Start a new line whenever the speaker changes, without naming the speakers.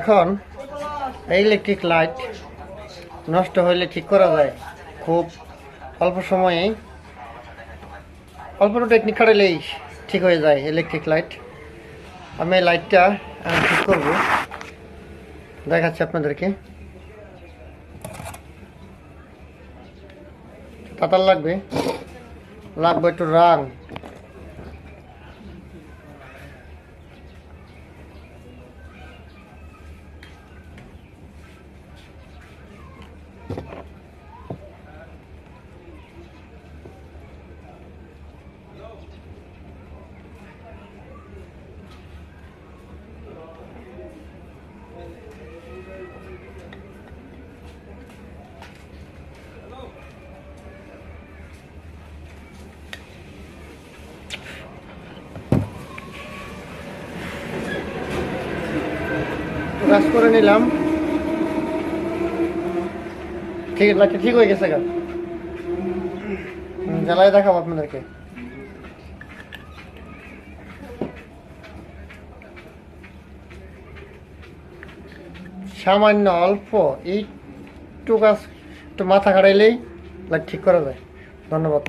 এখন এই electric light নষ্ট হলে ঠিক করা যায় খুব অল্প সময়ে, অল্প টেকনিক খাটালেই ঠিক হয়ে যায় ইলেকট্রিক লাইট। আমি এই লাইটটা ঠিক করব, দেখাচ্ছি আপনাদেরকে। তাতার লাগবে একটু রাং। কাজ করে নিলাম, ঠিক লাইটটা ঠিক হয়ে গেছে। জ্বালায় দেখাবো আপনাদেরকে। সামান্য অল্প এইটুকু কাজ একটু মাথা খাটাইলেই লাইট ঠিক করা যায়। ধন্যবাদ।